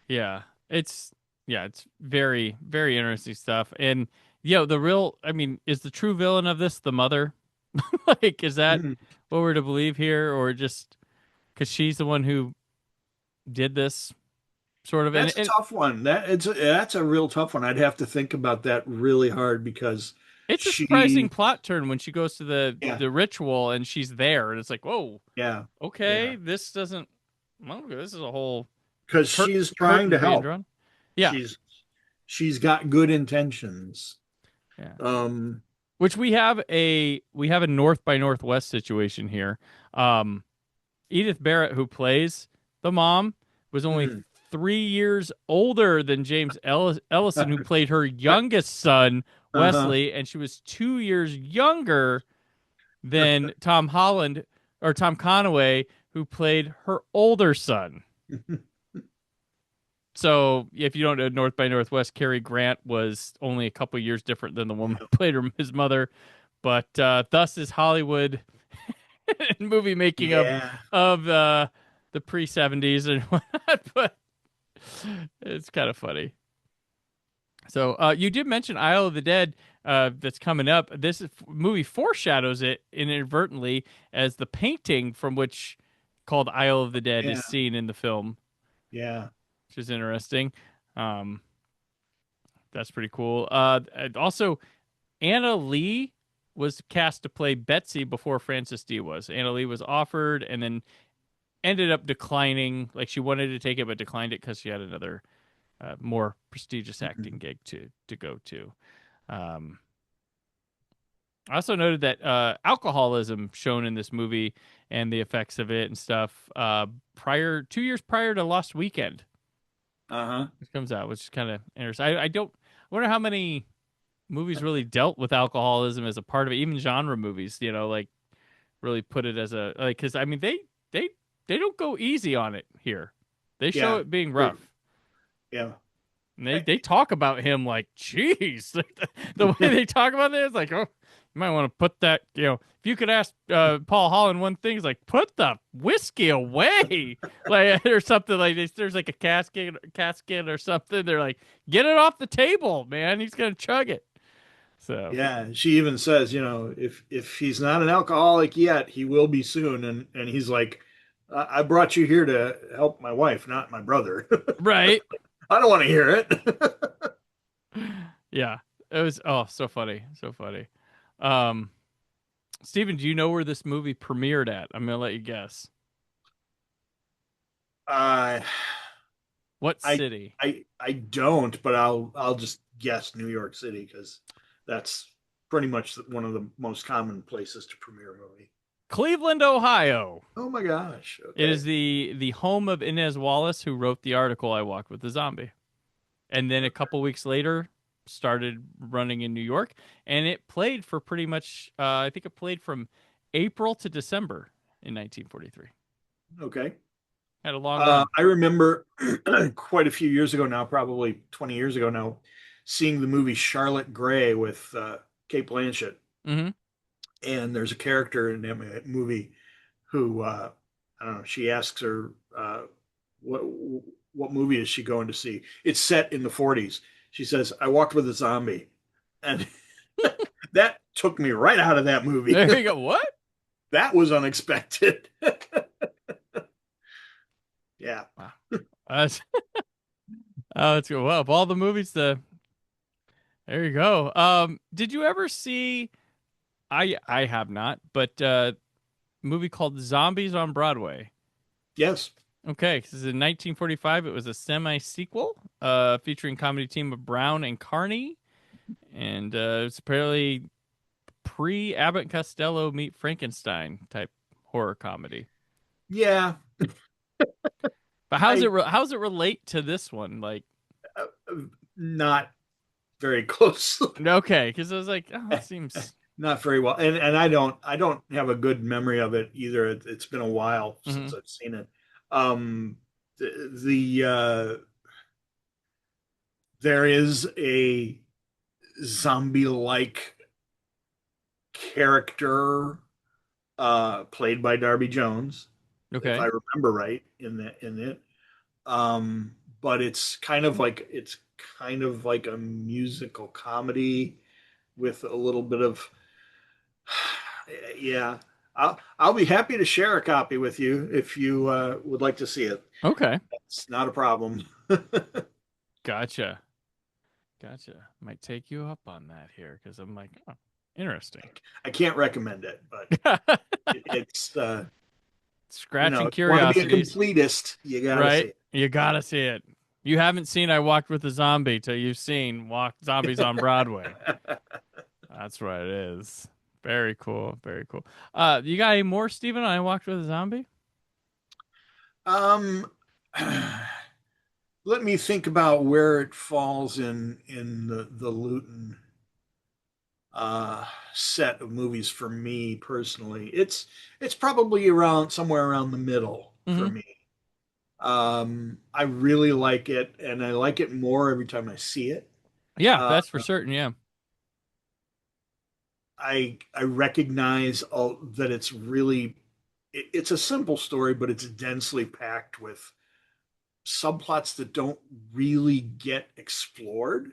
S2: Yeah, it's very, very interesting stuff. And is the true villain of this the mother? Like, is that what we're to believe here, or just because she's the one who did this? Sort of.
S3: That's a tough one. That's a real tough one. I'd have to think about that really hard, because
S2: it's a surprising plot turn when she goes to the ritual and she's there, and it's like, whoa, okay, this doesn't. Well, this is a whole,
S3: because she's trying to help.
S2: Yeah,
S3: she's got good intentions.
S2: Yeah. Which we have a North by Northwest situation here. Edith Barrett, who plays the mom, was only 3 years older than James Ellison, who played her youngest son, Wesley, and she was 2 years younger than Tom Conaway, who played her older son. So, if you don't know North by Northwest, Cary Grant was only a couple years different than the woman who played his mother. But thus is Hollywood movie making of the pre-70s and whatnot. But it's kind of funny. So you did mention Isle of the Dead that's coming up. This movie foreshadows it inadvertently, as the painting from which called Isle of the Dead is seen in the film.
S3: Yeah.
S2: Which is interesting. That's pretty cool. Also, Anna Lee was cast to play Betsy before Frances Dee was. Anna Lee was offered and then ended up declining. Like, she wanted to take it but declined it because she had another more prestigious acting gig to go to. I also noted that alcoholism shown in this movie and the effects of it and stuff 2 years prior to Lost Weekend. It comes out, which is kind of interesting. I wonder how many movies really dealt with alcoholism as a part of it, even genre movies, like really put it as a, like, because I mean they don't go easy on it here. They show it being rough.
S3: Yeah.
S2: And they talk about him like, geez, the way they talk about it is like, oh, you might want to put that, if you could ask Paul Holland one thing, is like, put the whiskey away, like, or something like this. There's like a casket or something. They're like, get it off the table, man. He's gonna chug it. So
S3: yeah, she even says, if he's not an alcoholic yet, he will be soon. And he's like, I brought you here to help my wife, not my brother.
S2: Right.
S3: I don't want to hear it.
S2: Yeah, it was so funny, so funny. Steven, do you know where this movie premiered at? I'm gonna let you guess.
S3: Uh,
S2: What
S3: I
S2: city?
S3: I don't, but I'll just guess New York City because that's pretty much one of the most common places to premiere a movie.
S2: Cleveland, Ohio.
S3: Oh my gosh.
S2: It is
S3: Okay.
S2: the home of Inez Wallace, who wrote the article "I Walked with a Zombie," and then a couple weeks later started running in New York, and it played for pretty much. I think it played from April to December in 1943.
S3: Okay.
S2: Had a long run.
S3: I remember quite a fefew years ago now, probably 20 years ago now, seeing the movie Charlotte Gray with Kate Blanchett.
S2: Mm-hmm.
S3: And there's a character in that movie who, I don't know, she asks her, what, what movie is she going to see? It's set in the 40s. She says, I walked with a zombie. And that took me right out of that movie.
S2: There you go. What?
S3: That was unexpected. Yeah.
S2: Wow. Oh, it's good. Well, of all the movies, there you go. Did you ever see? I have not, but a movie called Zombies on Broadway.
S3: Yes.
S2: Okay, this is in 1945. It was a semi-sequel, featuring comedy team of Brown and Carney, and it's apparently pre-Abbott and Costello meet Frankenstein type horror comedy.
S3: Yeah.
S2: But how's it relate to this one? Like,
S3: not very close.
S2: okay, because I was like, oh, that seems
S3: Not very well. And I don't have a good memory of it either. It's been a while since I've seen it. There is a zombie-like character played by Darby Jones,
S2: okay.
S3: if I remember right in it. But it's kind of like a musical comedy with a little bit of yeah. I'll be happy to share a copy with you if you would like to see it.
S2: Okay.
S3: It's not a problem.
S2: Gotcha. Might take you up on that here because I'm like, oh, interesting.
S3: I can't recommend it, but it's
S2: Scratching
S3: if you want to be a
S2: curiosities.
S3: completist, you gotta see it.
S2: You gotta see it. You haven't seen I Walked with a Zombie till you've seen Zombies on Broadway. That's what it is. Very cool. Very cool. You got any more, Steven, on I Walked with a Zombie?
S3: Let me think about where it falls in the Lewton set of movies for me personally. It's probably somewhere around the middle for me. I really like it, and I like it more every time I see it.
S2: Yeah, that's for certain. Yeah.
S3: I recognize that it's really it's a simple story, but it's densely packed with subplots that don't really get explored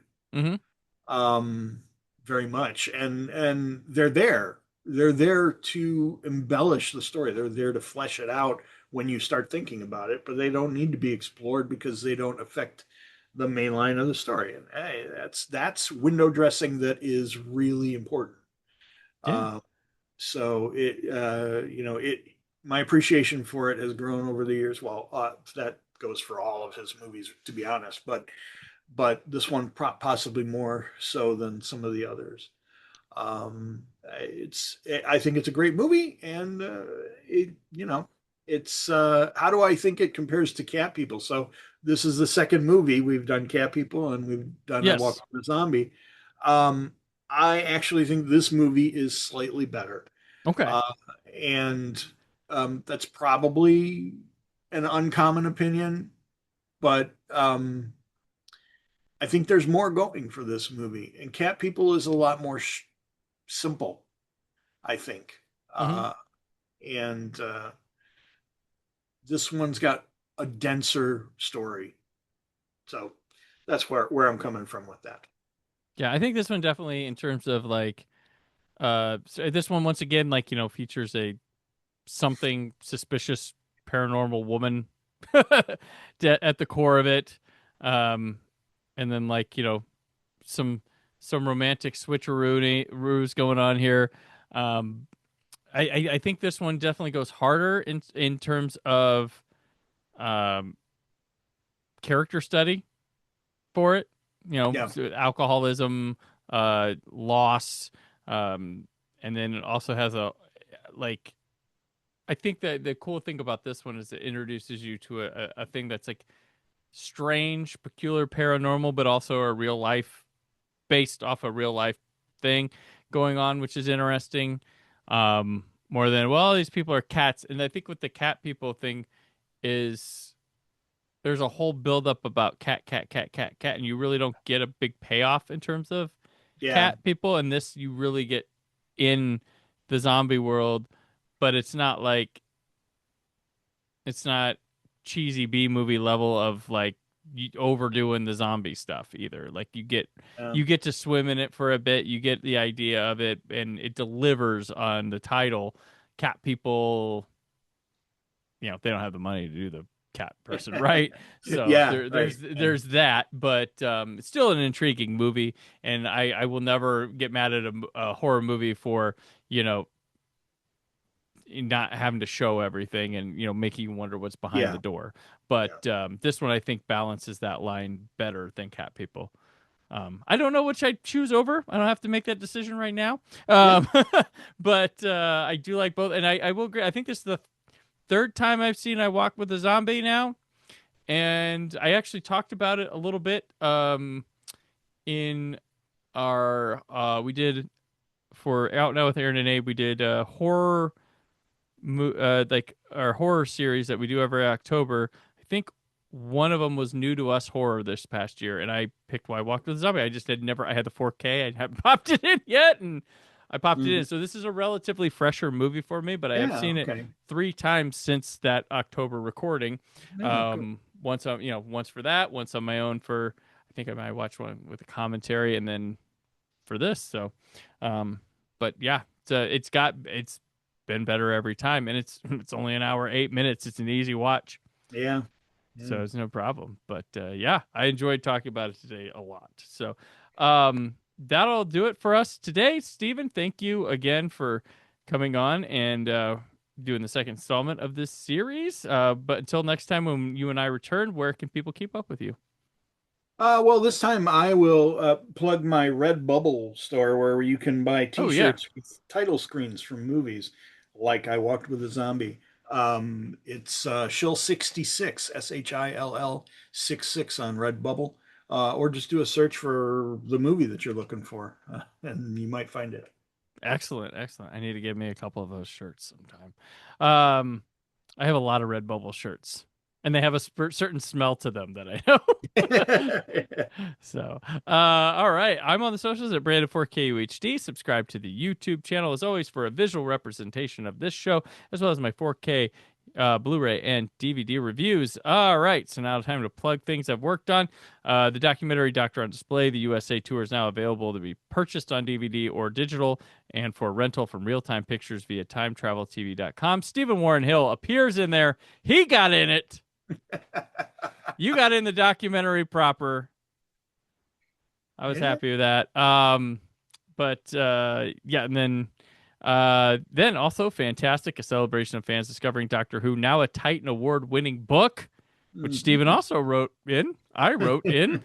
S3: very much, and they're there. They're there to embellish the story. They're there to flesh it out when you start thinking about it, but they don't need to be explored because they don't affect the main line of the story. And hey, that's window dressing that is really important.
S2: Yeah.
S3: So my appreciation for it has grown over the years. Well, that goes for all of his movies, to be honest, but this one possibly more so than some of the others. I think it's a great movie, and it's how do I think it compares to Cat People? So this is the second movie we've done Cat People, and we've done
S2: Yes.
S3: Walk with a Zombie. I actually think this movie is slightly better.
S2: Okay.
S3: And that's probably an uncommon opinion, but I think there's more going for this movie. And Cat People is a lot more simple, I think. And this one's got a denser story. So that's where I'm coming from with that.
S2: Yeah, I think this one definitely, in terms of like, so this one once again, like, features something suspicious paranormal woman at the core of it, and then like some romantic switcheroos going on here, I think this one definitely goes harder in terms of character study for it. Alcoholism, loss, and then it also has I think that the cool thing about this one is it introduces you to a thing that's like strange, peculiar, paranormal, but also a real life, based off a real life thing going on, which is interesting. More than, well, these people are cats. And I think with the cat people thing is there's a whole buildup about cat, and you really don't get a big payoff in terms of cat people. And this you really get in the zombie world, but it's not cheesy B movie level of like overdoing the zombie stuff either. Like you get to swim in it for a bit, you get the idea of it, and it delivers on the title. Cat people, they don't have the money to do the cat person, right? So there's that, but it's still an intriguing movie, and I will never get mad at a horror movie for not having to show everything and making you wonder what's behind the door. But this one I think balances that line better than cat people. I don't know which I choose over. I don't have to make that decision right now. But I do like both, and I will agree. I think this is the third time I've seen I Walk with a Zombie now, and I actually talked about it a little bit in our we did for Out Now with Aaron and Abe. We did horror. Like our horror series that we do every October. I think one of them was new to us horror this past year, and I picked Why Walk with a Zombie. I just I had the 4K. I hadn't popped it in yet, and I popped it in. So this is a relatively fresher movie for me, but I have seen it 3 times since that October recording. Once once for that, once on my own for, I think I might watch one with a commentary, and then for this. So, but yeah, it's been better every time, and it's only an hour 8 minutes. It's an easy watch, so it's no problem. But I enjoyed talking about it today a lot. So that'll do it for us today. Stephen, thank you again for coming on and doing the second installment of this series. But until next time when you and I return, where can people keep up with you?
S3: Well, this time I will plug my Redbubble store where you can buy T-shirts with title screens from movies like I Walked with a Zombie. It's Shill 66, SHILL 66 on Redbubble, or just do a search for the movie that you're looking for, and you might find it.
S2: Excellent. I need to get me a couple of those shirts sometime. I have a lot of Redbubble shirts, and they have a certain smell to them that I know. So, all right. I'm on the socials at Brandon4KUHD. Subscribe to the YouTube channel, as always, for a visual representation of this show, as well as my 4K Blu-ray and DVD reviews. All right. So now time to plug things I've worked on. The documentary Doctor on Display, the USA Tour, is now available to be purchased on DVD or digital, and for rental from Real Time Pictures via TimeTravelTV.com. Stephen Warren Hill appears in there. He got in it. You got in the documentary proper. I was happy with that. And then also fantastic, a celebration of fans discovering Doctor Who, now a Titan Award-winning book, which Stephen also wrote in. I wrote in.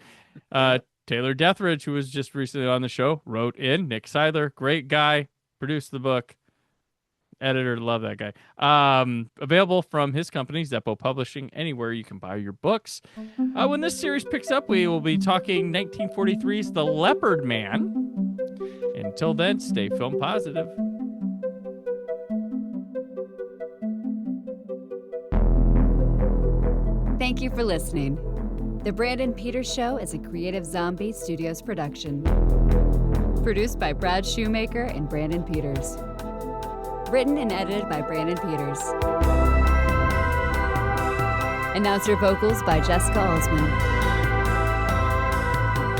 S2: Taylor Dethridge, who was just recently on the show, wrote in. Nick Seidler, great guy, produced the book. Editor, love that guy. Available from his company, Zeppo Publishing, anywhere you can buy your books. When this series picks up, we will be talking 1943's The Leopard Man. Until then, stay film positive.
S1: Thank you for listening. The Brandon Peters Show is a Creative Zombie Studios production. Produced by Brad Shoemaker and Brandon Peters. Written and edited by Brandon Peters. Announcer vocals by Jessica Alsman.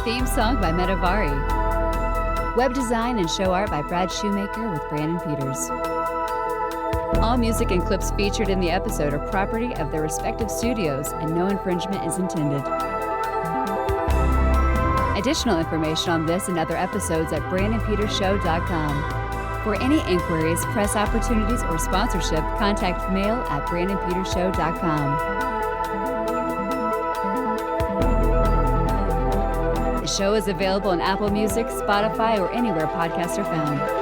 S1: Theme song by Metavari. Web design and show art by Brad Shoemaker with Brandon Peters. All music and clips featured in the episode are property of their respective studios, and no infringement is intended. Additional information on this and other episodes at BrandonPetersShow.com. For any inquiries, press opportunities, or sponsorship, contact mail@brandonpetershow.com. The show is available on Apple Music, Spotify, or anywhere podcasts are found.